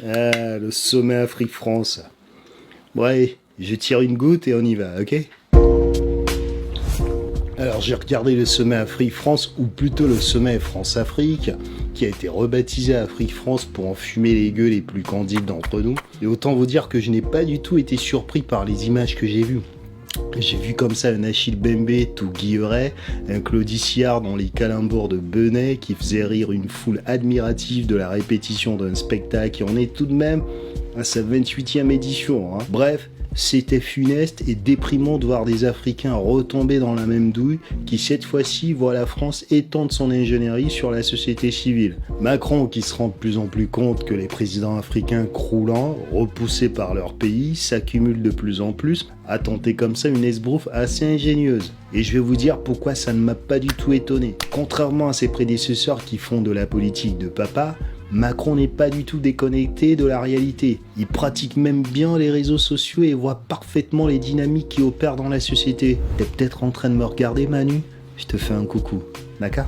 Ah, le sommet Afrique-France. Ouais, je tire une goutte et on y va, ok? Alors j'ai regardé le sommet Afrique-France, ou plutôt le sommet France-Afrique, qui a été rebaptisé Afrique-France pour enfumer les gueux les plus candides d'entre nous. Et autant vous dire que je n'ai pas du tout été surpris par les images que j'ai vues. J'ai vu comme ça un Achille Bembe tout guilleret, un Claude Iciard dans les calembours de Benet qui faisait rire une foule admirative de la répétition d'un spectacle, et on est tout de même à sa 28e édition. Bref, c'était funeste et déprimant de voir des Africains retomber dans la même douille qui cette fois-ci voit la France étendre son ingénierie sur la société civile. Macron qui se rend de plus en plus compte que les présidents africains croulants, repoussés par leur pays, s'accumulent de plus en plus, a tenté comme ça une esbrouffe assez ingénieuse. Et je vais vous dire pourquoi ça ne m'a pas du tout étonné. Contrairement à ses prédécesseurs qui font de la politique de papa, Macron n'est pas du tout déconnecté de la réalité. Il pratique même bien les réseaux sociaux et voit parfaitement les dynamiques qui opèrent dans la société. T'es peut-être en train de me regarder, Manu? Je te fais un coucou, d'accord?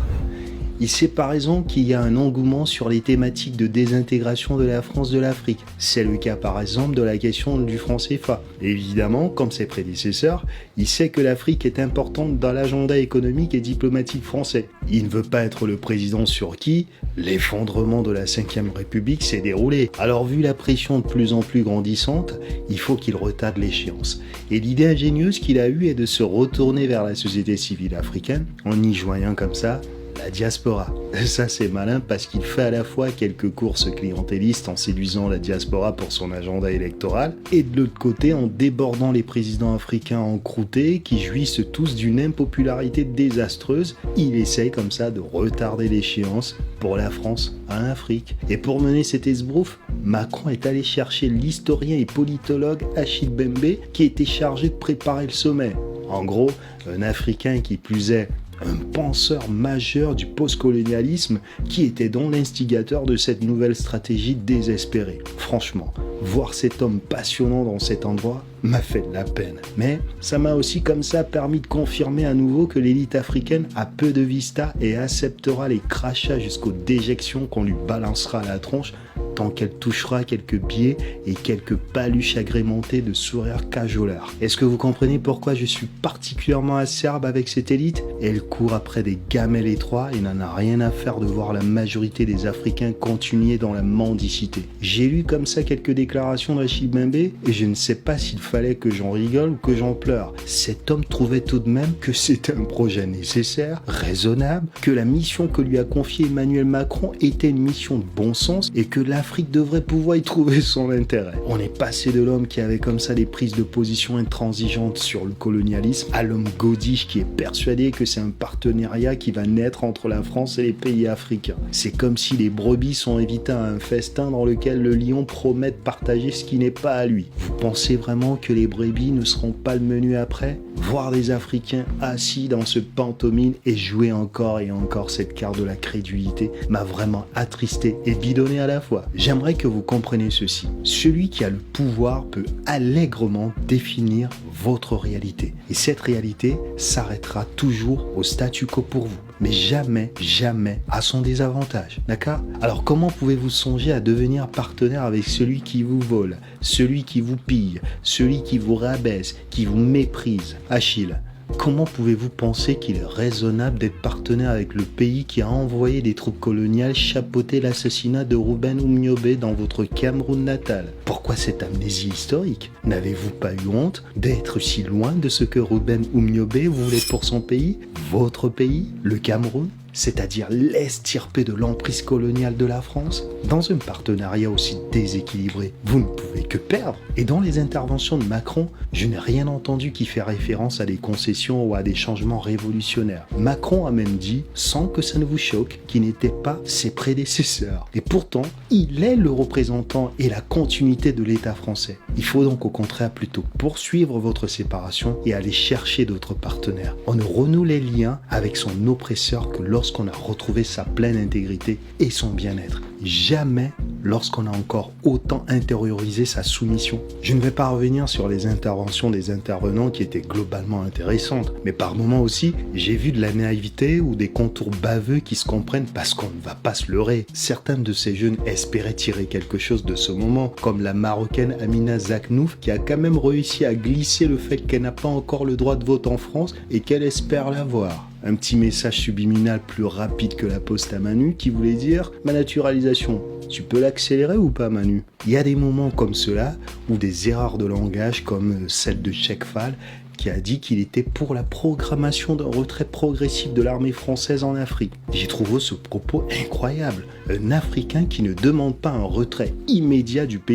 Il sait par exemple qu'il y a un engouement sur les thématiques de désintégration de la France de l'Afrique. C'est le cas par exemple de la question du franc CFA. Évidemment, comme ses prédécesseurs, il sait que l'Afrique est importante dans l'agenda économique et diplomatique français. Il ne veut pas être le président sur qui l'effondrement de la Ve République s'est déroulé. Alors vu la pression de plus en plus grandissante, il faut qu'il retarde l'échéance. Et l'idée ingénieuse qu'il a eue est de se retourner vers la société civile africaine en y joignant comme ça la diaspora. Ça c'est malin parce qu'il fait à la fois quelques courses clientélistes en séduisant la diaspora pour son agenda électoral et de l'autre côté en débordant les présidents africains encroutés qui jouissent tous d'une impopularité désastreuse. Il essaye comme ça de retarder l'échéance pour la France en Afrique. Et pour mener cet esbrouf, Macron est allé chercher l'historien et politologue Achille Bembe qui était chargé de préparer le sommet. En gros, un Africain qui plus est un penseur majeur du postcolonialisme qui était donc l'instigateur de cette nouvelle stratégie désespérée. Franchement, voir cet homme passionnant dans cet endroit m'a fait de la peine. Mais ça m'a aussi comme ça permis de confirmer à nouveau que l'élite africaine a peu de vista et acceptera les crachats jusqu'aux déjections qu'on lui balancera à la tronche tant qu'elle touchera quelques billets et quelques paluches agrémentées de sourires cajolards. Est-ce que vous comprenez pourquoi je suis particulièrement acerbe avec cette élite? Elle court après des gamelles étroits et n'en a rien à faire de voir la majorité des Africains continuer dans la mendicité. J'ai lu comme ça quelques déclarations d'Achille Bembe et je ne sais pas s'il fallait que j'en rigole ou que j'en pleure. Cet homme trouvait tout de même que c'était un projet nécessaire, raisonnable, que la mission que lui a confiée Emmanuel Macron était une mission de bon sens et que l'Afrique devrait pouvoir y trouver son intérêt. On est passé de l'homme qui avait comme ça des prises de position intransigeantes sur le colonialisme à l'homme godiche qui est persuadé que c'est un partenariat qui va naître entre la France et les pays africains. C'est comme si les brebis sont invitées à un festin dans lequel le lion promet de partager ce qui n'est pas à lui. Vous pensez vraiment que les brebis ne seront pas le menu après? Voir des Africains assis dans ce pantomime et jouer encore et encore cette carte de la crédulité m'a vraiment attristé et bidonné à la fois. J'aimerais que vous compreniez ceci. Celui qui a le pouvoir peut allègrement définir votre réalité. Et cette réalité s'arrêtera toujours au statu quo pour vous. Mais jamais, jamais à son désavantage. D'accord? Alors comment pouvez-vous songer à devenir partenaire avec celui qui vous vole, celui qui vous pille, celui qui vous rabaisse, qui vous méprise? Achille, comment pouvez-vous penser qu'il est raisonnable d'être partenaire avec le pays qui a envoyé des troupes coloniales chapeauter l'assassinat de Ruben Oumniobé dans votre Cameroun natal? Pourquoi cette amnésie historique? N'avez-vous pas eu honte d'être si loin de ce que Ruben Oumniobé voulait pour son pays, votre pays, le Cameroun? C'est-à-dire l'estirper de l'emprise coloniale de la France? Dans un partenariat aussi déséquilibré, vous ne pouvez que perdre. Et dans les interventions de Macron, je n'ai rien entendu qui fait référence à des concessions ou à des changements révolutionnaires. Macron a même dit, sans que ça ne vous choque, qu'il n'était pas ses prédécesseurs. Et pourtant, il est le représentant et la continuité de l'État français. Il faut donc au contraire plutôt poursuivre votre séparation et aller chercher d'autres partenaires. On ne renoue les liens avec son oppresseur que lorsque lorsqu'on a retrouvé sa pleine intégrité et son bien-être. Jamais lorsqu'on a encore autant intériorisé sa soumission. Je ne vais pas revenir sur les interventions des intervenants qui étaient globalement intéressantes, mais par moments aussi, j'ai vu de la naïveté ou des contours baveux qui se comprennent parce qu'on ne va pas se leurrer. Certains de ces jeunes espéraient tirer quelque chose de ce moment, comme la Marocaine Amina Zaknouf qui a quand même réussi à glisser le fait qu'elle n'a pas encore le droit de vote en France et qu'elle espère l'avoir. Un petit message subliminal plus rapide que la poste à Manu qui voulait dire « Ma naturalisation, tu peux l'accélérer ou pas Manu ?» Il y a des moments comme cela où des erreurs de langage comme celle de Cheikh Fall qui a dit qu'il était pour la programmation d'un retrait progressif de l'armée française en Afrique. J'ai trouvé ce propos incroyable. Un Africain qui ne demande pas un retrait immédiat du pays